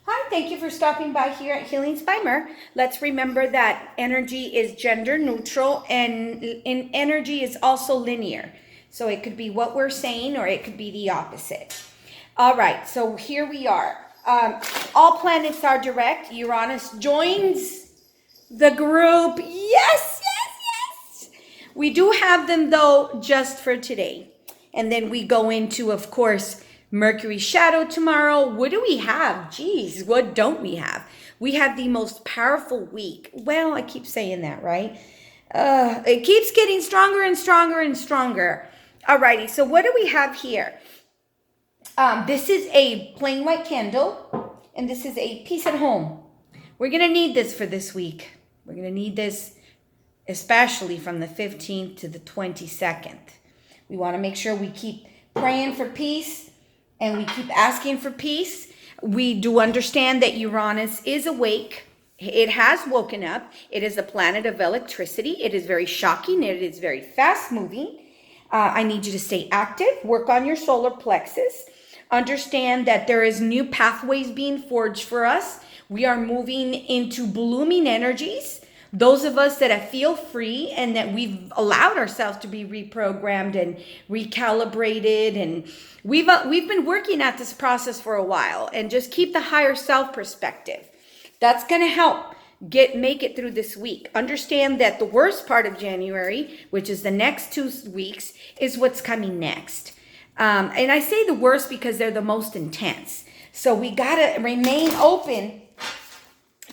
Hi, thank you for stopping by here at Healing by Mer. Let's remember that energy is gender neutral and in energy is also linear. So it could be what we're saying or it could be the opposite. All right, so here we are. All planets are direct. Uranus joins the group. Yes, yes, yes. We do have them though just for today. And then we go into, of course, Mercury shadow tomorrow. What do we have? Geez, what don't we have? We have the most powerful week. Well, I keep saying that, right? It keeps getting stronger and stronger and stronger. Alrighty, so what do we have here? This is a plain white candle, and this is a peace at home. We're going to need this for this week. We're going to need this especially from the 15th to the 22nd. We want to make sure we keep praying for peace and we keep asking for peace. We do understand that Uranus is awake. It has woken up. It is a planet of electricity. It is very shocking. It is very fast moving. I need you to stay active, work on your solar plexus. Understand that there is new pathways being forged for us. We are moving into blooming energies. Those of us that feel free and that we've allowed ourselves to be reprogrammed and recalibrated, and we've been working at this process for a while, and just keep the higher self perspective. That's going to help make it through this week. Understand that the worst part of January, which is the next 2 weeks, is what's coming next. And I say the worst because they're the most intense. So we got to remain open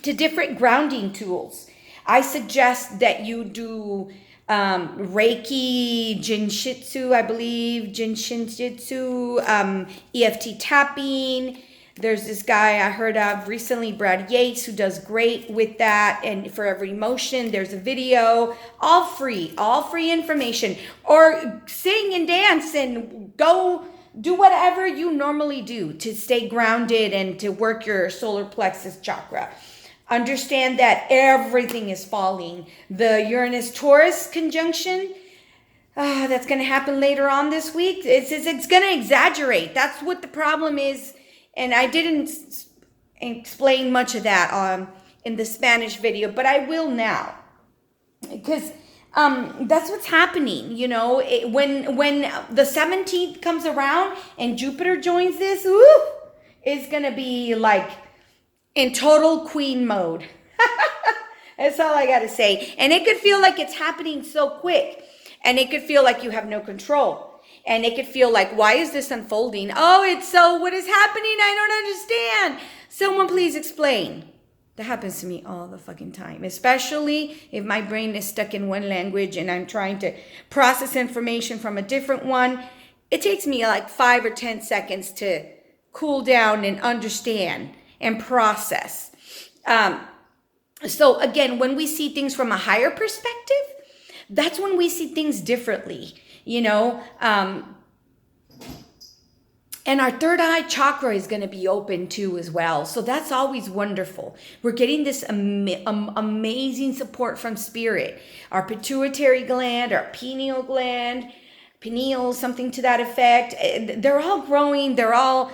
to different grounding tools. I suggest that you do Reiki, Jinshinjutsu, I believe, Jinshinjutsu, EFT tapping. There's this guy I heard of recently, Brad Yates, who does great with that. And for every emotion, there's a video, all free information. Or sing and dance and go do whatever you normally do to stay grounded and to work your solar plexus chakra. Understand that everything is falling. The Uranus-Taurus conjunction, that's going to happen later on this week. It's going to exaggerate. That's what the problem is. And I didn't explain much of that in the Spanish video, but I will now. Because that's what's happening, you know. When the 17th comes around and Jupiter joins this, it's going to be like in total queen mode. That's all I got to say. And it could feel like it's happening so quick. And it could feel like you have no control. And it could feel like, why is this unfolding? Oh, it's so, what is happening? I don't understand. Someone please explain. That happens to me all the fucking time, especially if my brain is stuck in one language and I'm trying to process information from a different one. It takes me like 5 or 10 seconds to cool down and understand and process. So again, when we see things from a higher perspective, that's when we see things differently, you know. And our third eye chakra is going to be open too as well. So that's always wonderful. We're getting this amazing support from spirit. Our pituitary gland, our pineal, something to that effect. They're all growing. They're all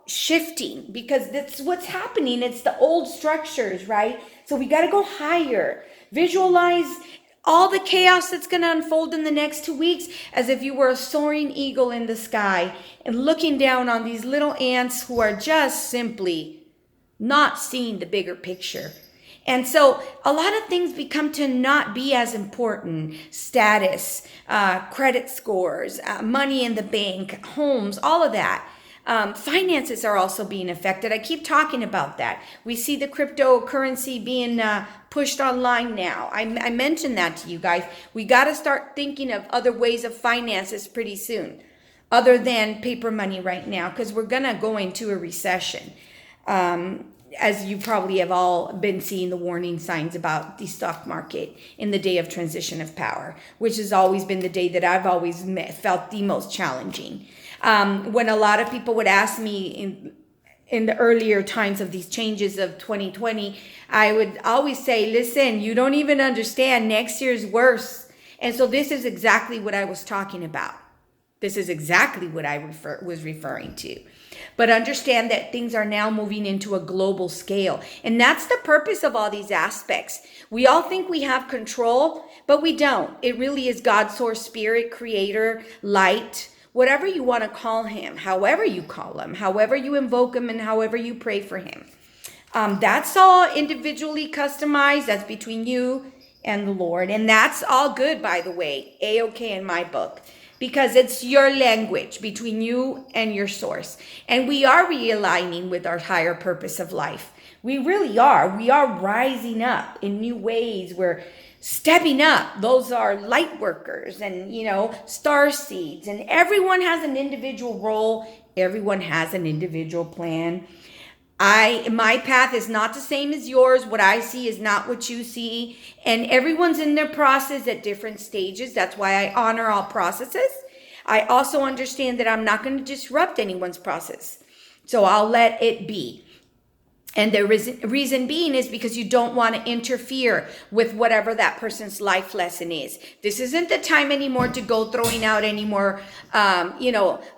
shifting because that's what's happening. It's the old structures, right? So we got to go higher. Visualize all the chaos that's going to unfold in the next 2 weeks as if you were a soaring eagle in the sky and looking down on these little ants who are just simply not seeing the bigger picture. And so a lot of things become to not be as important. Status, credit scores, money in the bank, homes, all of that. Finances are also being affected. I keep talking about that. We see the cryptocurrency being pushed online now. I mentioned that to you guys. We got to start thinking of other ways of finances pretty soon, other than paper money right now, because we're going to go into a recession. As you probably have all been seeing the warning signs about the stock market in the day of transition of power, which has always been the day that I've always felt the most challenging. When a lot of people would ask me in the earlier times of these changes of 2020, I would always say, listen, you don't even understand. Next year's worse. And so this is exactly what I was talking about. This is exactly what I was referring to. But understand that things are now moving into a global scale. And that's the purpose of all these aspects. We all think we have control, but we don't. It really is God, source, spirit, creator, light, whatever you want to call him, however you call him, however you invoke him, and however you pray for him. That's all individually customized. That's between you and the Lord. And that's all good, by the way. A-okay in my book. Because it's your language between you and your source. And we are realigning with our higher purpose of life. We really are. We are rising up in new ways. We're stepping up. Those are light workers and, star seeds. And everyone has an individual role. Everyone has an individual plan. My path is not the same as yours. What I see is not what you see. And everyone's in their process at different stages. That's why I honor all processes. I also understand that I'm not going to disrupt anyone's process. So I'll let it be. And the reason being is because you don't want to interfere with whatever that person's life lesson is. This isn't the time anymore to go throwing out any more,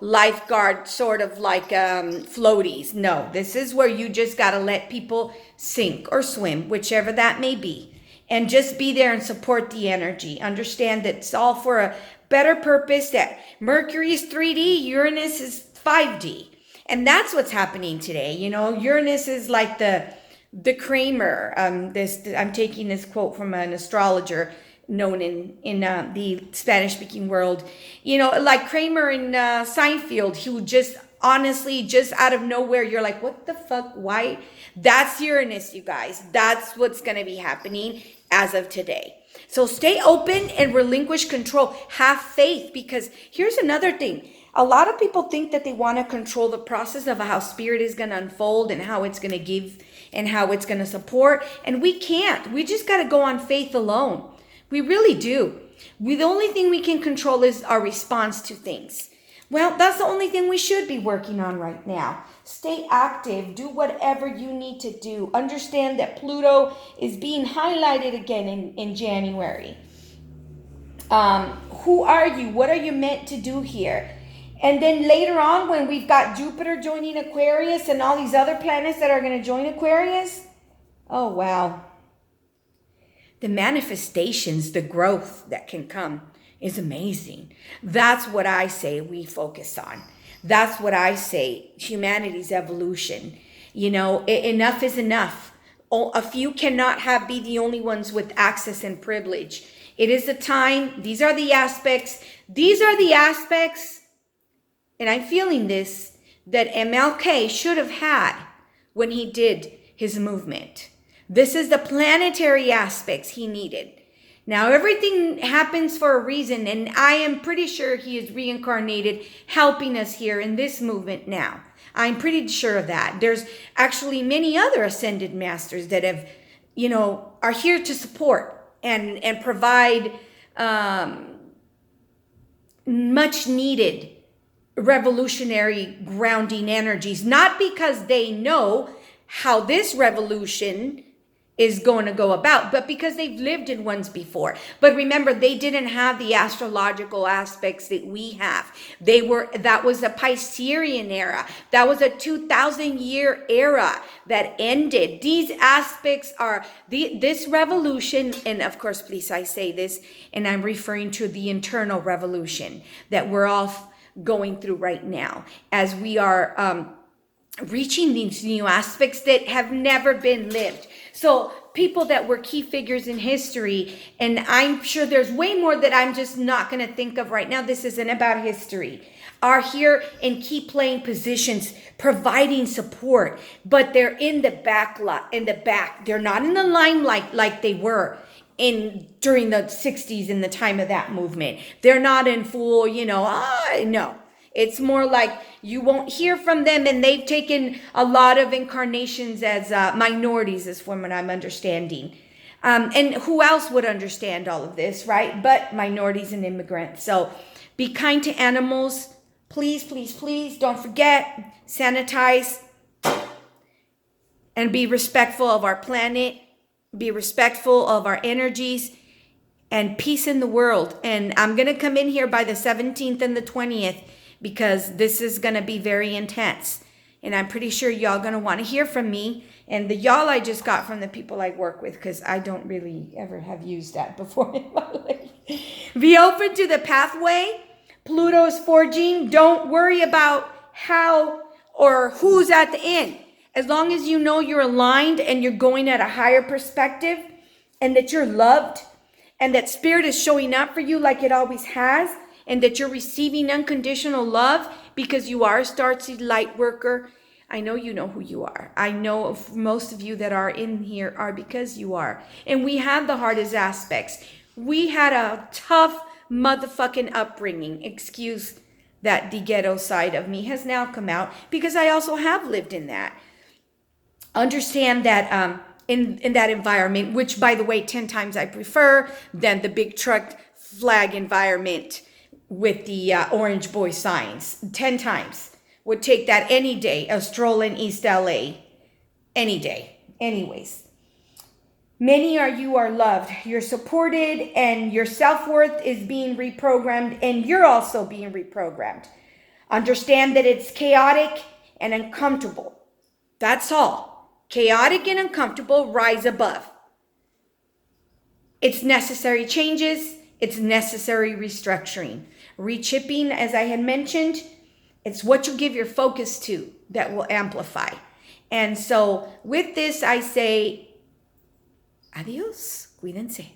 lifeguard sort of like floaties. No, this is where you just got to let people sink or swim, whichever that may be. And just be there and support the energy. Understand that it's all for a better purpose, that Mercury is 3D, Uranus is 5D. And that's what's happening today. Uranus is like the Kramer. I'm taking this quote from an astrologer known in the Spanish-speaking world. Like Kramer in Seinfeld, who just honestly, just out of nowhere, you're like, what the fuck? Why? That's Uranus, you guys. That's what's going to be happening as of today. So stay open and relinquish control. Have faith, because here's another thing. A lot of people think that they want to control the process of how spirit is going to unfold and how it's going to give and how it's going to support. And we can't. We just got to go on faith alone. We really do. The only thing we can control is our response to things. Well, that's the only thing we should be working on right now. Stay active. Do whatever you need to do. Understand that Pluto is being highlighted again in January. Who are you? What are you meant to do here? And then later on, when we've got Jupiter joining Aquarius and all these other planets that are going to join Aquarius, oh, wow. The manifestations, the growth that can come is amazing. That's what I say we focus on. That's what I say, humanity's evolution. Enough is enough. A few cannot be the only ones with access and privilege. It is the time. These are the aspects. And I'm feeling this, that MLK should have had when he did his movement. This is the planetary aspects he needed. Now, everything happens for a reason, and I am pretty sure he is reincarnated, helping us here in this movement now. I'm pretty sure of that. There's actually many other ascended masters that have, are here to support and provide much needed revolutionary grounding energies, not because they know how this revolution is going to go about, but because they've lived in ones before. But remember, they didn't have the astrological aspects that we have. That was a Piscean era. That was a 2,000-year era that ended. These aspects are this revolution, and of course, please, I say this, and I'm referring to the internal revolution that we're all going through right now as we are reaching these new aspects that have never been lived. So people that were key figures in history, and I'm sure there's way more that I'm just not going to think of right now. This isn't about history. Are here in key playing positions, providing support, but they're in the back. They're not in the limelight like they were during the 60s in the time of that movement. They're not in full, no. It's more like you won't hear from them, and they've taken a lot of incarnations as minorities, is from what I'm understanding. And who else would understand all of this, right? But minorities and immigrants. So be kind to animals. Please, please, please don't forget, sanitize, and be respectful of our planet. Be respectful of our energies, and peace in the world. And I'm going to come in here by the 17th and the 20th because this is going to be very intense. And I'm pretty sure y'all gonna want to hear from me. And the y'all I just got from the people I work with, because I don't really ever have used that before in my life. Be open to the pathway. Pluto's forging. Don't worry about how or who's at the end. As long as you know you're aligned and you're going at a higher perspective, and that you're loved, and that spirit is showing up for you like it always has, and that you're receiving unconditional love because you are a starseed light worker. I know you know who you are. I know most of you that are in here are because you are. And we have the hardest aspects. We had a tough motherfucking upbringing. Excuse that the ghetto side of me has now come out, because I also have lived in that. Understand that in that environment, which by the way, 10 times I prefer than the big truck flag environment with the orange boy signs. 10 times. Would take that any day. A stroll in East LA. Any day. Anyways. Many you are loved. You're supported, and your self-worth is being reprogrammed, and you're also being reprogrammed. Understand that it's chaotic and uncomfortable. That's all. Chaotic and uncomfortable, rise above. It's necessary changes. It's necessary restructuring. Rechipping, as I had mentioned, it's what you give your focus to that will amplify. And so with this, I say, adios, cuídense.